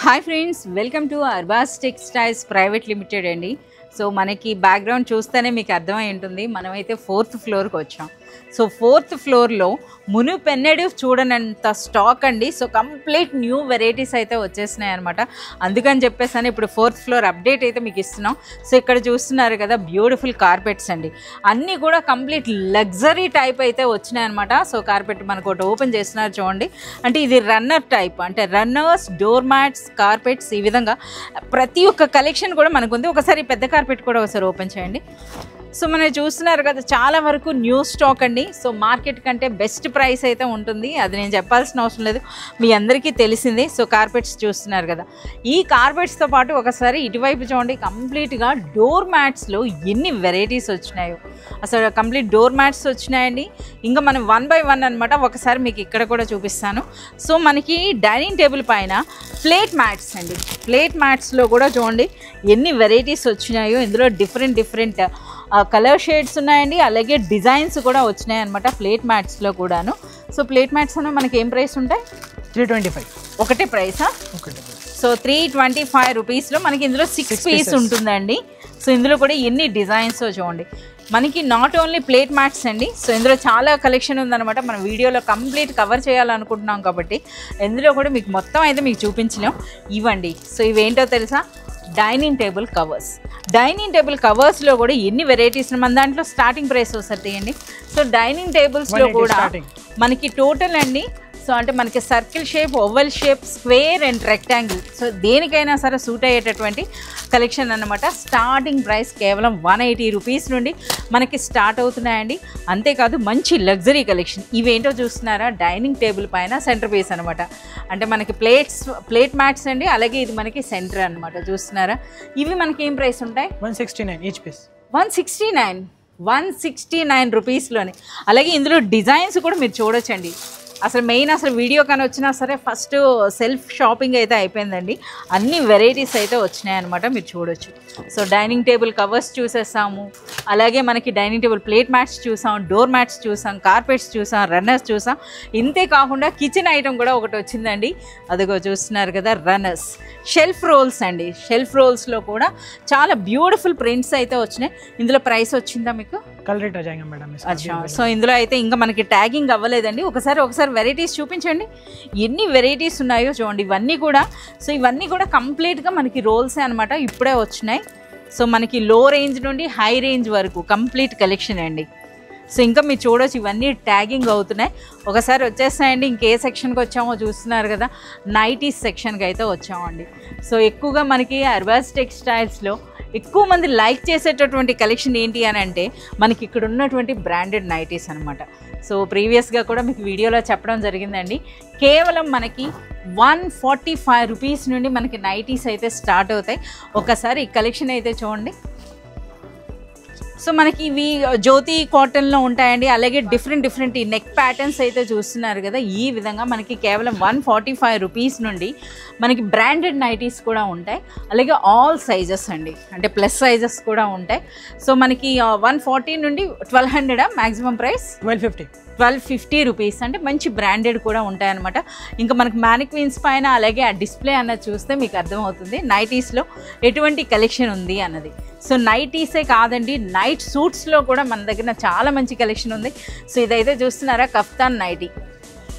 Hi friends, welcome to Arbaz textiles private limited అండి. So మనకి background చూస్తేనే మీకు అర్థమై ఉంటుంది. మనమైతే 4th ఫ్లోర్కి వచ్చాం. సో 4th ఫ్లోర్లో మునుపెన్నడూ చూడనంత స్టాక్ అండి. సో కంప్లీట్ న్యూ వెరైటీస్ అయితే వచ్చేసినాయి అనమాట. అందుకని చెప్పేసి ఇప్పుడు 4th ఫ్లోర్ అప్డేట్ అయితే మీకు ఇస్తున్నాం. సో ఇక్కడ చూస్తున్నారు కదా, బ్యూటిఫుల్ కార్పెట్స్ అండి. అన్నీ కూడా కంప్లీట్ లగ్జరీ టైప్ అయితే వచ్చినాయి అనమాట. సో కార్పెట్ మనకు ఒకటి ఓపెన్ చేస్తున్నారు చూడండి. అంటే ఇది రన్నర్ టైప్, అంటే రన్నర్స్, డోర్ మ్యాట్స్, కార్పెట్స్, ఈ విధంగా ప్రతి ఒక్క కలెక్షన్ కూడా మనకు ఉంది. ఒకసారి పెద్ద కార్పెట్ కూడా ఒకసారి ఓపెన్ చేయండి. సో మనం చూస్తున్నారు కదా, చాలా వరకు న్యూ స్టాక్ అండి. సో మార్కెట్ కంటే బెస్ట్ ప్రైస్ అయితే ఉంటుంది, అది నేను చెప్పాల్సిన అవసరం లేదు, మీ అందరికీ తెలిసిందే. సో కార్పెట్స్ చూస్తున్నారు కదా, ఈ కార్పెట్స్తో పాటు ఒకసారి ఇటువైపు చూడండి. కంప్లీట్గా డోర్ మ్యాట్స్లో ఎన్ని వెరైటీస్ వచ్చినాయో, అసలు కంప్లీట్ డోర్ మ్యాట్స్ వచ్చినాయండి. ఇంకా మనం 1 by 1 అనమాట. ఒకసారి మీకు ఇక్కడ కూడా చూపిస్తాను. సో మనకి డైనింగ్ టేబుల్ పైన ప్లేట్ మ్యాట్స్ అండి. ప్లేట్ మ్యాట్స్లో కూడా చూడండి ఎన్ని వెరైటీస్ వచ్చినాయో. ఇందులో డిఫరెంట్ కలర్ షేడ్స్ ఉన్నాయండి, అలాగే డిజైన్స్ కూడా వచ్చినాయి అనమాట ప్లేట్ మ్యాట్స్లో కూడాను. సో ప్లేట్ మ్యాట్స్ అన్న మనకి ఏం ప్రైస్ ఉంటాయి? 325 ఒకటే ప్రైసా? సో 325 రూపీస్లో మనకి ఇందులో 6 పీస్ ఉంటుందండి. సో ఇందులో కూడా ఎన్ని డిజైన్స్ చూడండి. మనకి నాట్ ఓన్లీ ప్లేట్ మ్యాట్స్ అండి. సో ఇందులో చాలా కలెక్షన్ ఉందన్నమాట. మనం వీడియోలో కంప్లీట్ కవర్ చేయాలనుకుంటున్నాం కాబట్టి ఇందులో కూడా మీకు మొత్తం అయితే మీకు చూపించలేం. ఇవ్వండి. సో ఇవేంటో తెలుసా? Dining table covers. Dining table కవర్స్లో కూడా ఎన్ని వెరైటీస్, మన దాంట్లో స్టార్టింగ్ ప్రైస్ ఒకసారి తీయండి. సో డైనింగ్ టేబుల్స్లో కూడా మనకి టోటల్ అండి, సో అంటే మనకి circle shape, oval shape, square and rectangle, so దేనికైనా సరే సూట్ అయ్యేటటువంటి కలెక్షన్ అన్నమాట. స్టార్టింగ్ ప్రైస్ కేవలం 180 రూపీస్ నుండి మనకి స్టార్ట్ అవుతున్నాయండి. అంతేకాదు మంచి లగ్జరీ కలెక్షన్. ఇవేంటో చూస్తున్నారా? డైనింగ్ టేబుల్ పైన సెంటర్ పీస్ అనమాట. అంటే మనకి ప్లేట్ మ్యాట్స్ అండి, అలాగే ఇది మనకి సెంటర్ అనమాట. చూస్తున్నారా? ఇవి మనకి ఏం ప్రైస్ ఉంటాయి? 169 ఈచ్ పీస్. 169 రూపీస్లోనే. అలాగే ఇందులో డిజైన్స్ కూడా మీరు చూడొచ్చండి. అసలు మెయిన్ అసలు వీడియో కానీ వచ్చినా సరే ఫస్ట్ సెల్ఫ్ షాపింగ్ అయితే అయిపోయిందండి. అన్ని వెరైటీస్ అయితే వచ్చినాయన్నమాట, మీరు చూడొచ్చు. సో డైనింగ్ టేబుల్ కవర్స్ చూసేసాము, అలాగే మనకి డైనింగ్ టేబుల్ ప్లేట్ మ్యాట్స్ చూసాం, డోర్ మ్యాట్స్ చూసాం, కార్పెట్స్ చూసాం, రన్నర్స్ చూసాం. ఇంతే కాకుండా కిచెన్ ఐటమ్ కూడా ఒకటి వచ్చిందండి. అదిగో చూస్తున్నారు కదా, రన్నర్స్. షెల్ఫ్ రోల్స్ అండి. షెల్ఫ్ రోల్స్లో కూడా చాలా బ్యూటిఫుల్ ప్రింట్స్ అయితే వచ్చినాయి. ఇందులో ప్రైస్ వచ్చిందా మీకు? కలర్ జాయింగ్ మేడం. అచ్చా. సో ఇందులో అయితే ఇంకా మనకి ట్యాగింగ్ అవ్వలేదండి. ఒకసారి వెరైటీస్ చూపించండి, ఎన్ని వెరైటీస్ ఉన్నాయో చూడండి. ఇవన్నీ కూడా కంప్లీట్గా మనకి రోల్సే అనమాట, ఇప్పుడే వచ్చినాయి. సో మనకి లో రేంజ్ నుండి హై రేంజ్ వరకు కంప్లీట్ కలెక్షన్ అండి. సో ఇంకా మీరు చూడవచ్చు, ఇవన్నీ ట్యాగింగ్ అవుతున్నాయి. ఒకసారి వచ్చేస్తాయండి. ఇంకే సెక్షన్కి వచ్చామో చూస్తున్నారు కదా, నైటీస్ సెక్షన్కి అయితే వచ్చామండి. సో ఎక్కువగా మనకి అర్బాస్ టెక్స్టైల్స్లో ఎక్కువ మంది లైక్ చేసేటటువంటి కలెక్షన్ ఏంటి అని అంటే మనకి ఇక్కడ ఉన్నటువంటి బ్రాండెడ్ నైటీస్ అనమాట. సో ప్రీవియస్గా కూడా మీకు వీడియోలో చెప్పడం జరిగిందండి. కేవలం మనకి 145 రూపీస్ నుండి మనకి నైటీస్ అయితే స్టార్ట్ అవుతాయి. ఒకసారి ఈ కలెక్షన్ అయితే చూడండి. సో మనకి ఇవి జ్యోతి కాటన్లో ఉంటాయండి. అలాగే డిఫరెంట్ ఈ నెక్ ప్యాటర్న్స్ అయితే చూస్తున్నారు కదా. ఈ విధంగా మనకి కేవలం 145 రూపీస్ నుండి మనకి బ్రాండెడ్ నైటీస్ కూడా ఉంటాయి. అలాగే ఆల్ సైజెస్ అండి, అంటే ప్లస్ సైజెస్ కూడా ఉంటాయి. సో మనకి 140 నుండి 1200 మ్యాక్సిమం ప్రైస్ 1250 రూపీస్. అంటే మంచి బ్రాండెడ్ కూడా ఉంటాయన్నమాట. ఇంకా మనకి మ్యానిక్వీన్స్ పైన అలాగే ఆ డిస్ప్లే అన్నది చూస్తే మీకు అర్థమవుతుంది నైటీస్లో ఎటువంటి కలెక్షన్ ఉంది అన్నది. సో నైటీసే కాదండి, నైట్ సూట్స్లో కూడా మన దగ్గర చాలా మంచి కలెక్షన్ ఉంది. సో ఇదైతే చూస్తున్నారా, కఫ్తాన్ నైటీ.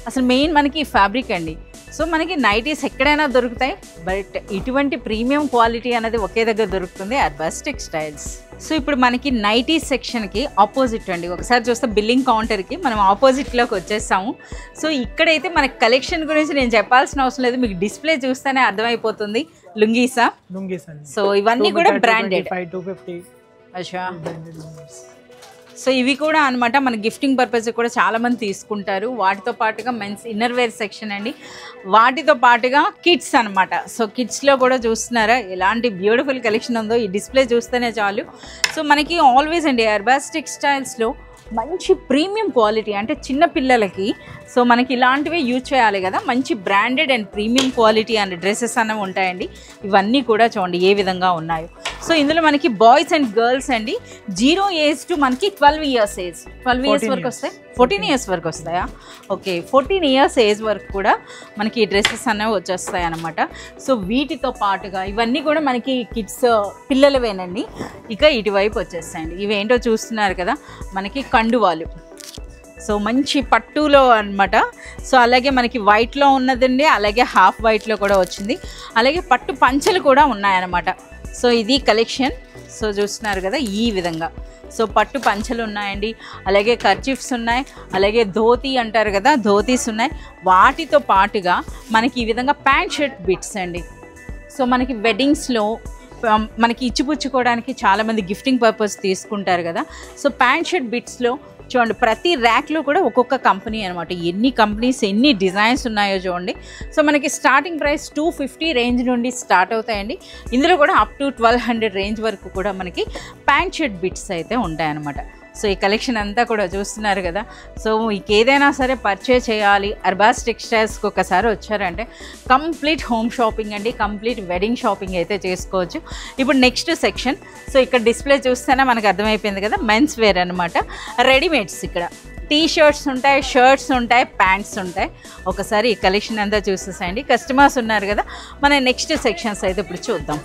అసలు మెయిన్ మనకి ఫ్యాబ్రిక్ అండి. సో మనకి నైటీస్ ఎక్కడైనా దొరుకుతాయి, బట్ ఇటువంటి ప్రీమియం క్వాలిటీ అనేది ఒకే దగ్గర దొరుకుతుంది, అర్బాస్ టెక్స్టైల్స్. సో ఇప్పుడు మనకి నైటీస్ సెక్షన్కి ఆపోజిట్ అండి. ఒకసారి చూస్తే బిల్లింగ్ కౌంటర్కి మనం ఆపోజిట్లోకి వచ్చేసాము. సో ఇక్కడైతే మనకి కలెక్షన్ గురించి నేను చెప్పాల్సిన అవసరం లేదు, మీకు డిస్ప్లే చూస్తేనే అర్థమైపోతుంది. లుంగీసా? సో ఇవన్నీ కూడా బ్రాండెడ్. అచ్చా. సో ఇవి కూడా అనమాట మన గిఫ్టింగ్ పర్పస్ కూడా చాలామంది తీసుకుంటారు. వాటితో పాటుగా మెన్స్ ఇన్నర్ వేర్ సెక్షన్ అండి, వాటితో పాటుగా కిడ్స్ అనమాట. సో కిడ్స్లో కూడా చూస్తున్నారా ఎలాంటి బ్యూటిఫుల్ కలెక్షన్ ఉందో, ఈ డిస్ప్లే చూస్తేనే చాలు. సో మనకి ఆల్వేస్ అండి అర్బాస్ టెక్స్టైల్స్లో మంచి ప్రీమియం క్వాలిటీ, అంటే చిన్న పిల్లలకి సో మనకి ఇలాంటివే యూజ్ చేయాలి కదా, మంచి branded and premium quality and dresses అనేవి ఉంటాయండి. ఇవన్నీ కూడా చూడండి ఏ విధంగా ఉన్నాయో. సో ఇందులో మనకి బాయ్స్ అండ్ గర్ల్స్ అండి 0 ఏజ్ టు మనకి 12 ఇయర్స్ ఏజ్ 12 ఇయర్స్ వరకు వస్తాయి 14 ఇయర్స్ వరకు వస్తాయా ఓకే 14 ఇయర్స్ ఏజ్ వరకు కూడా మనకి ఈ డ్రెస్సెస్ అనేవి వచ్చేస్తాయి అన్నమాట సో వీటితో పాటుగా ఇవన్నీ కూడా మనకి కిడ్స్ పిల్లలవేనండి ఇక ఇటువైపు వచ్చేస్తాయండి ఇవేంటో చూస్తున్నారు కదా మనకి కండువాలు సో మంచి పట్టులో అన్నమాట సో అలాగే మనకి వైట్లో ఉన్నదండి అలాగే హాఫ్ వైట్లో కూడా వచ్చింది అలాగే పట్టు పంచలు కూడా ఉన్నాయన్నమాట సో ఇది కలెక్షన్ సో చూస్తున్నారు కదా ఈ విధంగా సో పట్టు పంచలు ఉన్నాయండి అలాగే కర్చీఫ్స్ ఉన్నాయి అలాగే ధోతీ అంటారు కదా ధోతీస్ ఉన్నాయి వాటితో పాటుగా మనకి ఈ విధంగా ప్యాంట్ షర్ట్ బిట్స్ అండి సో మనకి వెడ్డింగ్స్లో మనకి ఇచ్చిపుచ్చుకోవడానికి చాలామంది గిఫ్టింగ్ పర్పస్ తీసుకుంటారు కదా సో ప్యాంట్ షర్ట్ బిట్స్లో చూడండి ప్రతి ర్యాక్లో కూడా ఒక్కొక్క కంపెనీ అనమాట ఎన్ని కంపెనీస్ ఎన్ని డిజైన్స్ ఉన్నాయో చూడండి సో మనకి స్టార్టింగ్ ప్రైస్ 250 రేంజ్ నుండి స్టార్ట్ అవుతాయండి ఇందులో కూడా అప్ టు 1200 రేంజ్ వరకు కూడా మనకి ప్యాంట్ షర్ట్ బిట్స్ అయితే ఉంటాయన్నమాట సో ఈ కలెక్షన్ అంతా కూడా చూస్తున్నారు కదా సో మీకు ఏదైనా సరే పర్చేజ్ చేయాలి అర్బాస్ టెక్స్టైల్స్కి ఒకసారి వచ్చారంటే కంప్లీట్ హోమ్ షాపింగ్ అండి కంప్లీట్ వెడ్డింగ్ షాపింగ్ అయితే చేసుకోవచ్చు ఇప్పుడు నెక్స్ట్ సెక్షన్ సో ఇక్కడ డిస్ప్లే చూస్తేనే మనకు అర్థమైపోయింది కదా మెన్స్ వేర్ అనమాట రెడీమేడ్స్ ఇక్కడ టీ షర్ట్స్ ఉంటాయి షర్ట్స్ ఉంటాయి ప్యాంట్స్ ఉంటాయి ఒకసారి ఈ కలెక్షన్ అంతా చూసేసేయండి కస్టమర్స్ ఉన్నారు కదా మన నెక్స్ట్ సెక్షన్స్ అయితే ఇప్పుడు చూద్దాం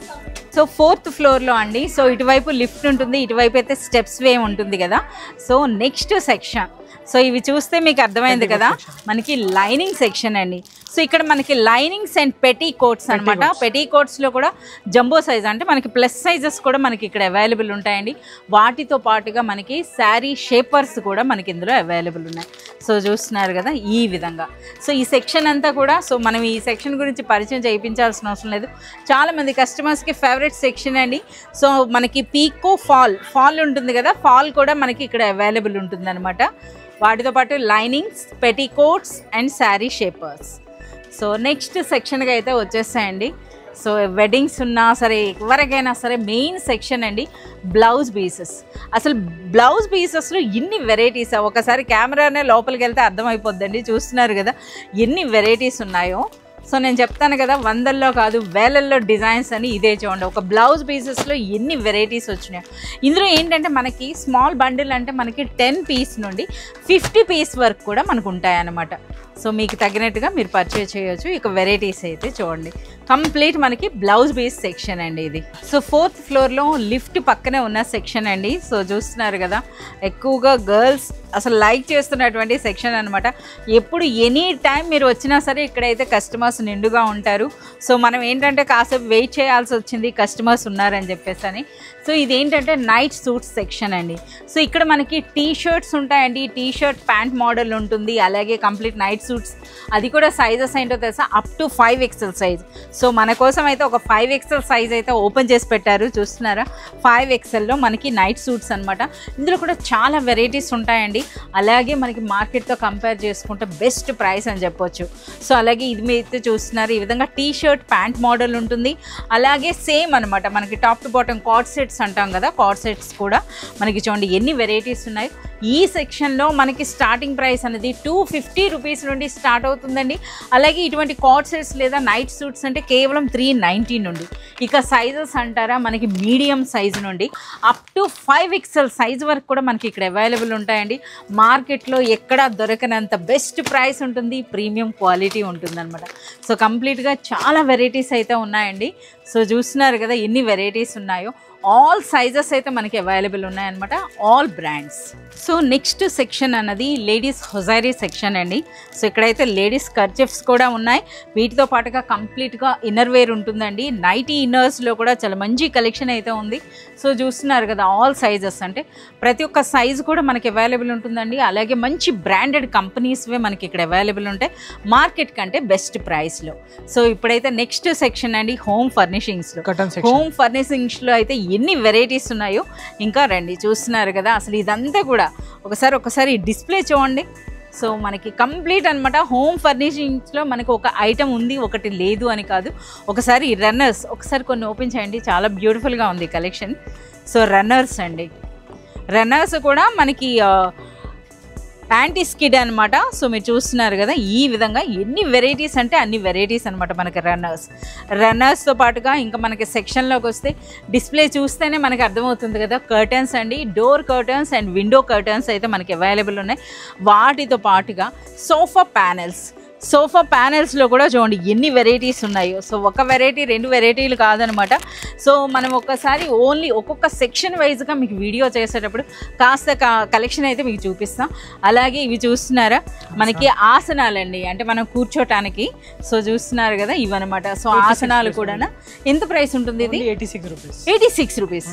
సో 4th ఫ్లోర్లో అండి సో ఇటువైపు లిఫ్ట్ ఉంటుంది ఇటువైపు అయితే స్టెప్స్ వే ఉంటుంది కదా సో నెక్స్ట్ సెక్షన్ సో ఇవి చూస్తే మీకు అర్థమైంది కదా మనకి లైనింగ్ సెక్షన్ అండి సో ఇక్కడ మనకి లైనింగ్స్ అండ్ పెటీ కోట్స్ అనమాట పెటీ కోట్స్లో కూడా జంబో సైజ్ అంటే మనకి ప్లస్ సైజెస్ కూడా మనకి ఇక్కడ అవైలబుల్ ఉంటాయండి వాటితో పాటుగా మనకి శారీ షేపర్స్ కూడా మనకి ఇందులో అవైలబుల్ ఉన్నాయి సో చూస్తున్నారు కదా ఈ విధంగా సో ఈ సెక్షన్ అంతా కూడా సో మనం ఈ సెక్షన్ గురించి పరిచయం చేయించాల్సిన అవసరం లేదు చాలామంది కస్టమర్స్కి ఫేవరెట్ సెక్షన్ అండి సో మనకి పీకో ఫాల్ ఉంటుంది కదా ఫాల్ కూడా మనకి ఇక్కడ అవైలబుల్ ఉంటుంది అనమాట వాటితో పాటు linings petticoats and sari shapers so next సెక్షన్గా అయితే వచ్చేస్తాయండి సో వెడ్డింగ్స్ ఉన్నా సరే ఎవరికైనా సరే మెయిన్ సెక్షన్ అండి బ్లౌజ్ పీసెస్ అసలు బ్లౌజ్ పీసెస్లో ఎన్ని వెరైటీస్ ఒకసారి కెమెరానే లోపలికి వెళ్తే అర్థమైపోద్దండి చూస్తున్నారు కదా ఎన్ని వెరైటీస్ ఉన్నాయో సో నేను చెప్తాను కదా వందల్లో కాదు వేలల్లో డిజైన్స్ అని ఇదే చూడండి ఒక బ్లౌజ్ పీసెస్లో ఎన్ని వెరైటీస్ వచ్చినాయి ఇందులో ఏంటంటే మనకి స్మాల్ బండిల్ అంటే మనకి 10 పీస్ నుండి 50 పీస్ వరకు కూడా మనకు ఉంటాయన్నమాట సో మీకు తగినట్టుగా మీరు పర్చేజ్ చేయొచ్చు ఇక వెరైటీస్ అయితే చూడండి కంప్లీట్ మనకి బ్లౌజ్ పీస్ సెక్షన్ అండి ఇది సో 4th ఫ్లోర్లో లిఫ్ట్ పక్కనే ఉన్న సెక్షన్ అండి సో చూస్తున్నారు కదా ఎక్కువగా గర్ల్స్ అసలు లైక్ చేస్తున్నటువంటి సెక్షన్ అనమాట ఎప్పుడు ఎనీ టైం మీరు వచ్చినా సరే ఇక్కడైతే కస్టమర్స్ నిండుగా ఉంటారు సో మనం ఏంటంటే కాసేపు వెయిట్ చేయాల్సి వచ్చింది కస్టమర్స్ ఉన్నారని చెప్పేసి అని సో ఇదేంటంటే నైట్ సూట్స్ సెక్షన్ అండి సో ఇక్కడ మనకి టీ షర్ట్స్ ఉంటాయండి టీ షర్ట్ ప్యాంట్ మోడల్ ఉంటుంది అలాగే కంప్లీట్ నైట్ సూట్స్ అది కూడా సైజెస్ ఏంటో తెలుసా up to 5XL size so మన కోసం అయితే ఒక 5XL సైజ్ అయితే ఓపెన్ చేసి పెట్టారు చూస్తున్నారా 5XLలో మనకి నైట్ సూట్స్ అనమాట ఇందులో కూడా చాలా వెరైటీస్ ఉంటాయండి అలాగే మనకి మార్కెట్తో కంపేర్ చేసుకుంటే బెస్ట్ ప్రైస్ అని చెప్పొచ్చు సో అలాగే ఇది మీరు చూస్తున్నారు ఈ విధంగా టీ షర్ట్ ప్యాంట్ మోడల్ ఉంటుంది అలాగే సేమ్ అనమాట మనకి top to bottom card sets అంటాం కదా కార్డ్ సెట్స్ కూడా మనకి చూడండి ఎన్ని వెరైటీస్ ఉన్నాయి ఈ సెక్షన్లో మనకి స్టార్టింగ్ ప్రైస్ అనేది 250 రూపీస్ నుండి స్టార్ట్ అవుతుందండి అలాగే ఇటువంటి కార్డ్ సెట్స్ లేదా నైట్ సూట్స్ అంటే కేవలం 390 నుండి ఇక సైజెస్ అంటారా మనకి మీడియం సైజు నుండి అప్ టు 5XL సైజ్ వరకు కూడా మనకి ఇక్కడ అవైలబుల్ ఉంటాయండి మార్కెట్లో ఎక్కడా దొరకనంత బెస్ట్ ప్రైస్ ఉంటుంది ప్రీమియం క్వాలిటీ ఉంటుంది అనమాట సో కంప్లీట్గా చాలా వెరైటీస్ అయితే ఉన్నాయండి సో చూస్తున్నారు కదా ఎన్ని వెరైటీస్ ఉన్నాయో ఆల్ సైజెస్ అయితే మనకి అవైలబుల్ ఉన్నాయన్నమాట all brands so next section అన్నది లేడీస్ హొజైరీ సెక్షన్ అండి సో ఇక్కడైతే లేడీస్ కర్చిఫ్స్ కూడా ఉన్నాయి వీటితో పాటుగా కంప్లీట్గా ఇన్నర్ వేర్ ఉంటుందండి నైటీ ఇన్నర్స్లో కూడా చాలా మంచి కలెక్షన్ అయితే ఉంది సో చూస్తున్నారు కదా ఆల్ సైజెస్ అంటే ప్రతి ఒక్క సైజు కూడా మనకి అవైలబుల్ ఉంటుందండి అలాగే మంచి బ్రాండెడ్ కంపెనీస్వే మనకి ఇక్కడ అవైలబుల్ ఉంటాయి మార్కెట్ కంటే బెస్ట్ ప్రైస్లో సో ఇప్పుడైతే నెక్స్ట్ సెక్షన్ అండి హోమ్ ఫర్నిషింగ్స్లో హోమ్ ఫర్నిషింగ్స్లో అయితే ఎన్ని వెరైటీస్ ఉన్నాయో ఇంకా రండి చూస్తున్నారు కదా అసలు ఇదంతా కూడా ఒకసారి డిస్ప్లే చూడండి సో మనకి కంప్లీట్ అనమాట హోమ్ ఫర్నిషింగ్స్లో మనకి ఒక ఐటమ్ ఉంది ఒకటి లేదు అని కాదు ఒకసారి రన్నర్స్ ఒకసారి కొన్ని ఓపెన్ చేయండి చాలా బ్యూటిఫుల్గా ఉంది కలెక్షన్ సో రన్నర్స్ అండి రన్నర్స్ కూడా మనకి యాంటీ స్కిడ్ అనమాట. సో మీరు చూస్తున్నారు కదా ఈ విధంగా ఎన్ని వెరైటీస్ అంటే అన్ని వెరైటీస్ అనమాట మనకి రన్నర్స్తో పాటుగా ఇంకా మనకి సెక్షన్లోకి వస్తే డిస్ప్లే చూస్తేనే మనకి అర్థమవుతుంది కదా. కర్టన్స్ అండి, door curtains and window curtains అయితే మనకి అవైలబుల్ ఉన్నాయి. వాటితో పాటుగా సోఫా ప్యానెల్స్లో కూడా చూడండి ఎన్ని వెరైటీస్ ఉన్నాయో. సో ఒక వెరైటీ 2 వెరైటీలు కాదనమాట. సో మనం ఒక్కసారి ఓన్లీ ఒక్కొక్క సెక్షన్ వైజ్గా మీకు వీడియో చేసేటప్పుడు కాస్త కలెక్షన్ అయితే మీకు చూపిస్తాం. అలాగే ఇవి చూస్తున్నారా మనకి ఆసనాలండి, అంటే మనం కూర్చోటానికి. సో చూస్తున్నారు కదా ఇవన్నమాట. సో ఆసనాలు కూడా ఎంత ప్రైస్ ఉంటుంది ఇది? 86 రూపీస్.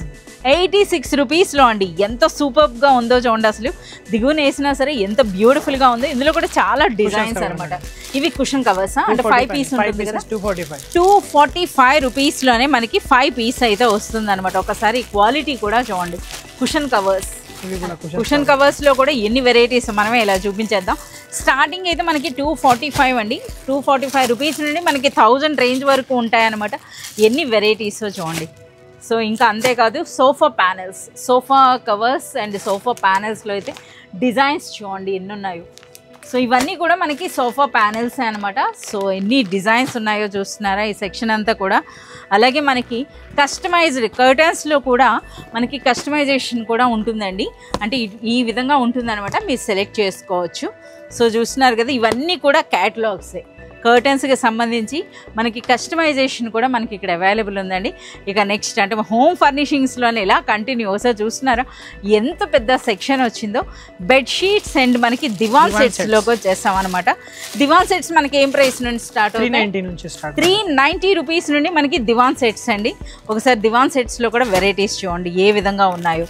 86 రూపీస్లో అండి. ఎంత సూపర్గా ఉందో చూడండి. అసలు దిగువన వేసినా సరే ఎంత బ్యూటిఫుల్గా ఉందో. ఇందులో కూడా చాలా డిజైన్స్ అనమాట. ఇవి కుషన్ కవర్స్ అంటే 5 పీస్ ఉంటుంది కదా. 245 రూపీస్లోనే మనకి 5 పీస్ అయితే వస్తుంది అనమాట. ఒకసారి క్వాలిటీ కూడా చూడండి. కుషన్ కవర్స్లో కూడా ఎన్ని వెరైటీస్ మనమే ఇలా చూపించేద్దాం. స్టార్టింగ్ అయితే మనకి 245 అండి. 245 రూపీస్ నుండి మనకి 1000 రేంజ్ వరకు ఉంటాయన్నమాట. ఎన్ని వెరైటీస్ చూడండి. సో ఇంకా అంతేకాదు సోఫా కవర్స్ అండ్ సోఫా ప్యానెల్స్లో అయితే డిజైన్స్ చూడండి ఎన్ని ఉన్నాయో. సో ఇవన్నీ కూడా మనకి సోఫా ప్యానెల్స్ అనమాట. సో ఎన్ని డిజైన్స్ ఉన్నాయో చూస్తున్నారా ఈ సెక్షన్ అంతా కూడా. అలాగే మనకి కస్టమైజ్డ్ కర్టన్స్లో కూడా మనకి కస్టమైజేషన్ కూడా ఉంటుందండి. అంటే ఈ విధంగా ఉంటుందన్నమాట, మీరు సెలెక్ట్ చేసుకోవచ్చు. సో చూస్తున్నారు కదా ఇవన్నీ కూడా క్యాటలాగ్సే. కర్టన్స్కి సంబంధించి మనకి కస్టమైజేషన్ కూడా మనకి ఇక్కడ అవైలబుల్ ఉందండి. ఇక నెక్స్ట్ అంటే హోమ్ ఫర్నిషింగ్స్లోనే ఇలా కంటిన్యూ ఒకసారి చూస్తున్నారా ఎంత పెద్ద సెక్షన్ వచ్చిందో. బెడ్షీట్స్ అండ్ మనకి దివాన్ సెట్స్లోకి వచ్చేస్తాం అనమాట. దివాన్ సెట్స్ మనకి ఏం ప్రైస్ నుండి స్టార్ట్ అవుతాయి? 390 రూపీస్ నుండి మనకి దివాన్ సెట్స్ అండి. ఒకసారి దివాన్ సెట్స్లో కూడా వెరైటీస్ చూడండి ఏ విధంగా ఉన్నాయో.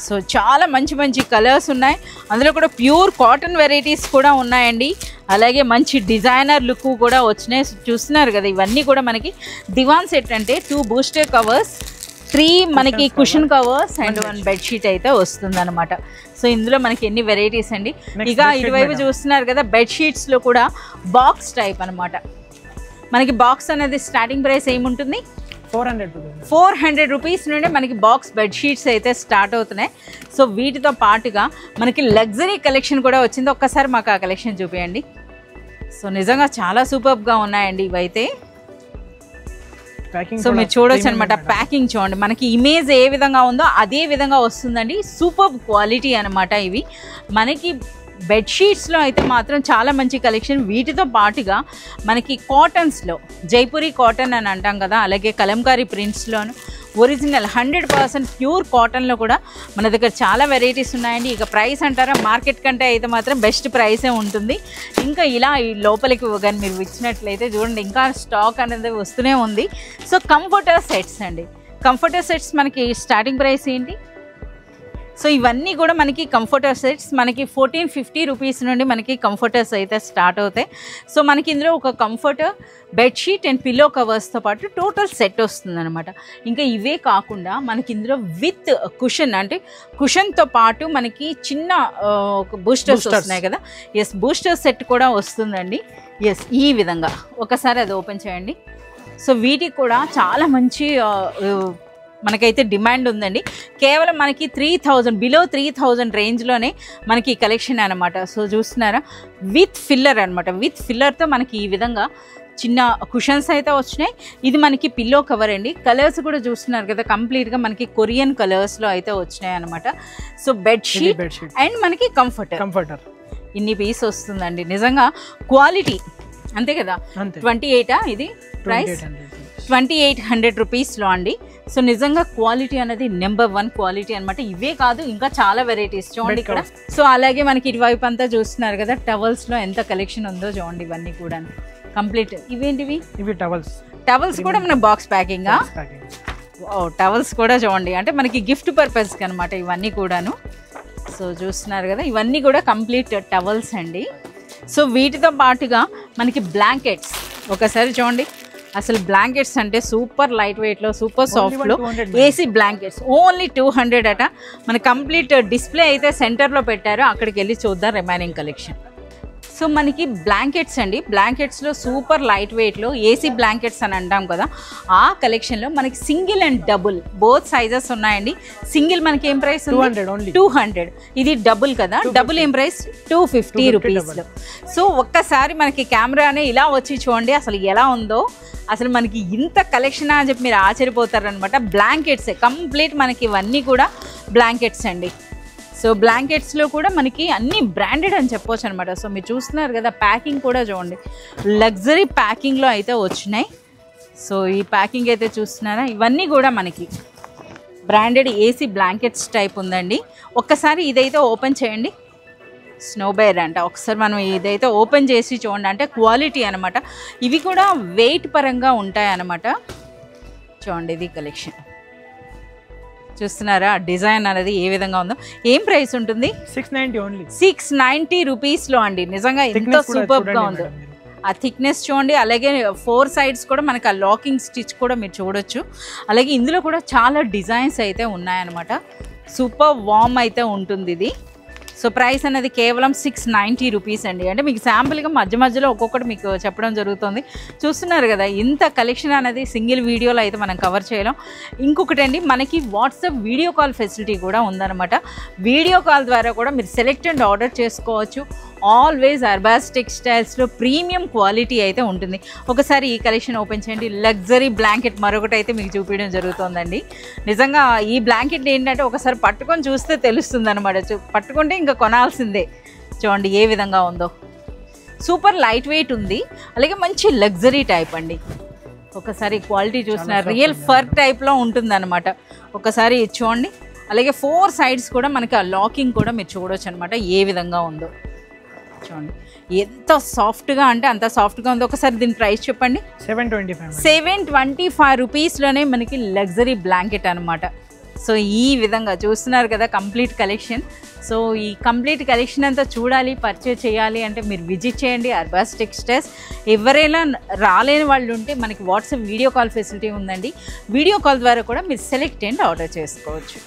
సో చాలా మంచి కలర్స్ ఉన్నాయి. అందులో కూడా ప్యూర్ కాటన్ వెరైటీస్ కూడా ఉన్నాయండి. అలాగే మంచి డిజైనర్ లుక్ కూడా వచ్చినాయి. చూస్తున్నారు కదా ఇవన్నీ కూడా మనకి దివాన్ సెట్ అంటే 2 బూస్టర్ కవర్స్, 3 మనకి కుషన్ కవర్స్ అండ్ 1 బెడ్షీట్ అయితే వస్తుంది అనమాట. సో ఇందులో మనకి ఎన్ని వెరైటీస్ అండి. ఇక ఇటువైపు చూస్తున్నారు కదా బెడ్షీట్స్లో కూడా బాక్స్ టైప్ అనమాట. మనకి బాక్స్ అనేది స్టార్టింగ్ ప్రైస్ ఏముంటుంది? 400 రూపీస్ నుండి మనకి బాక్స్ బెడ్షీట్స్ అయితే స్టార్ట్ అవుతున్నాయి. సో వీటితో పాటుగా మనకి లగ్జరీ కలెక్షన్ కూడా వచ్చింది. ఒక్కసారి మాకు ఆ కలెక్షన్ చూపించండి. సో నిజంగా చాలా సూపర్గా ఉన్నాయండి ఇవైతే. సో మీరు చూడొచ్చు అనమాట. ప్యాకింగ్ చూడండి మనకి ఇమేజ్ ఏ విధంగా ఉందో అదే విధంగా వస్తుందండి. సూపర్ క్వాలిటీ అనమాట ఇవి. మనకి బెడ్షీట్స్లో అయితే మాత్రం చాలా మంచి కలెక్షన్. వీటితో పాటుగా మనకి కాటన్స్లో జైపూరి కాటన్ అని అంటాం కదా, అలాగే కలంకారీ ప్రింట్స్లోను ఒరిజినల్ 100% ప్యూర్ కాటన్లో కూడా మన దగ్గర చాలా వెరైటీస్ ఉన్నాయండి. ఇక ప్రైస్ అంటారా మార్కెట్ కంటే అయితే మాత్రం బెస్ట్ ప్రైసే ఉంటుంది. ఇంకా ఇలా ఈ లోపలికి కానీ మీరు ఇచ్చినట్లయితే చూడండి ఇంకా స్టాక్ అనేది వస్తూనే ఉంది. సో కంఫర్టర్ సెట్స్ అండి. కంఫర్టర్ సెట్స్ మనకి స్టార్టింగ్ ప్రైస్ ఏంటి? సో ఇవన్నీ కూడా మనకి కంఫర్టర్ సెట్స్ మనకి 1450 రూపీస్ నుండి మనకి కంఫర్టర్స్ అయితే స్టార్ట్ అవుతాయి. సో మనకి ఇందులో ఒక కంఫర్టర్, బెడ్షీట్ అండ్ పిల్లో కవర్స్తో పాటు టోటల్ సెట్ వస్తుందన్నమాట. ఇంకా ఇవే కాకుండా మనకి ఇందులో విత్ కుషన్ అంటే కుషన్తో పాటు మనకి చిన్న బూస్టర్స్ వస్తున్నాయి కదా. ఎస్ బూస్టర్ సెట్ కూడా వస్తుందండి. ఎస్ ఈ విధంగా ఒకసారి అది ఓపెన్ చేయండి. సో వీటికి కూడా చాలా మంచి మనకైతే డిమాండ్ ఉందండి. కేవలం మనకి 3000 బిలో 3000 రేంజ్లోనే మనకి కలెక్షన్ అనమాట. సో చూస్తున్నారా విత్ ఫిల్లర్ అనమాట. విత్ ఫిల్లర్తో మనకి ఈ విధంగా చిన్న కుషన్స్ అయితే వచ్చినాయి. ఇది మనకి పిల్లో కవర్ అండి. కలర్స్ కూడా చూస్తున్నారు కదా కంప్లీట్గా మనకి కొరియన్ కలర్స్లో అయితే వచ్చినాయి అనమాట. సో బెడ్షీట్ అండ్ మనకి కంఫర్టర్ ఇన్ని పీస్ వస్తుందండి. నిజంగా క్వాలిటీ అంతే కదా. 28 ఇది ప్రైస్ 2800 రూపీస్లో అండి. సో నిజంగా క్వాలిటీ అనేది నెంబర్ 1 క్వాలిటీ అనమాట. ఇవే కాదు ఇంకా చాలా వెరైటీస్ చూడండి ఇక్కడ. సో అలాగే మనకి ఇటువైపు అంతా చూస్తున్నారు కదా టవల్స్లో ఎంత కలెక్షన్ ఉందో చూడండి. ఇవన్నీ కూడా కంప్లీట్. ఇవేంటివి? ఇవి టవల్స్ కూడా మన బాక్స్ ప్యాకింగా. టవల్స్ కూడా చూడండి అంటే మనకి గిఫ్ట్ పర్పస్కి అనమాట ఇవన్నీ కూడాను. సో చూస్తున్నారు కదా ఇవన్నీ కూడా కంప్లీట్ టవల్స్ అండి. సో వీటితో పాటుగా మనకి బ్లాంకెట్స్ ఒకసారి చూడండి. అసలు బ్లాంకెట్స్ అంటే సూపర్ లైట్ వెయిట్లో సూపర్ సాఫ్ట్లో ఏసీ బ్లాంకెట్స్ ఓన్లీ 200 అట. మన కంప్లీట్ డిస్ప్లే అయితే సెంటర్లో పెట్టారు. అక్కడికి వెళ్ళి చూద్దాం రిమైనింగ్ కలెక్షన్. సో మనకి బ్లాంకెట్స్ అండి, బ్లాంకెట్స్లో సూపర్ లైట్ వెయిట్లో ఏసీ బ్లాంకెట్స్ అని అంటాం కదా, ఆ కలెక్షన్లో మనకి single and double both sizes ఉన్నాయండి. సింగిల్ మనకి ఏం ప్రైస్? 200. ఇది డబుల్ కదా, డబుల్ ఏం ప్రైస్? 250 రూపీస్లో. సో ఒక్కసారి మనకి కెమెరానే ఇలా వచ్చి చూడండి అసలు ఎలా ఉందో. అసలు మనకి ఇంత కలెక్షన్ అని చెప్పి మీరు ఆశ్చర్యపోతారనమాట. బ్లాంకెట్సే కంప్లీట్ మనకి ఇవన్నీ కూడా బ్లాంకెట్స్ అండి. సో బ్లాంకెట్స్లో కూడా మనకి అన్ని బ్రాండెడ్ అని చెప్పవచ్చు అనమాట. సో మీరు చూస్తున్నారు కదా, ప్యాకింగ్ కూడా చూడండి లగ్జరీ ప్యాకింగ్లో అయితే వచ్చినాయి. సో ఈ ప్యాకింగ్ అయితే చూస్తున్నారా, ఇవన్నీ కూడా మనకి బ్రాండెడ్ ఏసీ బ్లాంకెట్స్ టైప్ ఉందండి. ఒక్కసారి ఇదైతే ఓపెన్ చేయండి, స్నో బేర్ అంట. ఒకసారి మనం ఇదైతే ఓపెన్ చేసి చూడండి, అంటే క్వాలిటీ అనమాట. ఇవి కూడా వెయిట్ పరంగా ఉంటాయి అన్నమాట. చూడండి ఇది కలెక్షన్ చూస్తున్నారా, డిజైన్ అనేది ఏ విధంగా ఉందో. ఏం ప్రైస్ ఉంటుంది? 690 రూపీస్లో అండి. నిజంగా ఎంత సూపర్గా ఉందో. ఆ థిక్నెస్ చూడండి, అలాగే 4 సైడ్స్ కూడా మనకి ఆ లాకింగ్ స్టిచ్ కూడా మీరు చూడొచ్చు. అలాగే ఇందులో కూడా చాలా డిజైన్స్ అయితే ఉన్నాయన్నమాట. సూపర్ వార్మ్ అయితే ఉంటుంది ఇది. సో ప్రైస్ అనేది కేవలం 690 రూపీస్ అండి. అంటే మీకు శాంపుల్గా మధ్య మధ్యలో ఒక్కొక్కటి మీకు చెప్పడం జరుగుతుంది. చూస్తున్నారు కదా, ఇంత కలెక్షన్ అనేది సింగిల్ వీడియోలో అయితే మనం కవర్ చేయలేం. ఇంకొకటి అండి, మనకి వాట్సాప్ వీడియో కాల్ ఫెసిలిటీ కూడా ఉందన్నమాట. వీడియో కాల్ ద్వారా కూడా మీరు సెలెక్ట్ అండ్ ఆర్డర్ చేసుకోవచ్చు. ఆల్వేస్ అర్బాస్ టెక్స్టైల్స్లో ప్రీమియం క్వాలిటీ అయితే ఉంటుంది. ఒకసారి ఈ కలెక్షన్ ఓపెన్ చేయండి. లగ్జరీ బ్లాంకెట్ మరొకటి అయితే మీకు చూపించడం జరుగుతుందండి. నిజంగా ఈ బ్లాంకెట్ ఏంటంటే ఒకసారి పట్టుకొని చూస్తే తెలుస్తుంది అనమాట. పట్టుకుంటే ఇంకా కొనాల్సిందే. చూడండి ఏ విధంగా ఉందో, సూపర్ లైట్ వెయిట్ ఉంది, అలాగే మంచి లగ్జరీ టైప్ అండి. ఒకసారి క్వాలిటీ చూసిన రియల్ ఫర్ టైప్లో ఉంటుంది అనమాట. ఒకసారి చూడండి, అలాగే 4 సైడ్స్ కూడా మనకి ఆ లాకింగ్ కూడా మీరు చూడవచ్చు అనమాట ఏ విధంగా ఉందో. చూడండి ఎంత సాఫ్ట్గా అంటే అంత సాఫ్ట్గా ఉంది. ఒకసారి దీని ప్రైస్ చెప్పండి. 725 రూపీస్లోనే మనకి లగ్జరీ బ్లాంకెట్ అనమాట. సో ఈ విధంగా చూస్తున్నారు కదా కంప్లీట్ కలెక్షన్. సో ఈ కంప్లీట్ కలెక్షన్ అంతా చూడాలి, పర్చేజ్ చేయాలి అంటే మీరు విజిట్ చేయండి అర్బాస్ టెక్స్టైల్స్. ఎవరైనా రాలేని వాళ్ళు ఉంటే మనకి వాట్సాప్ వీడియో కాల్ ఫెసిలిటీ ఉందండి. వీడియో కాల్ ద్వారా కూడా మీరు సెలెక్ట్ అండ్ ఆర్డర్ చేసుకోవచ్చు.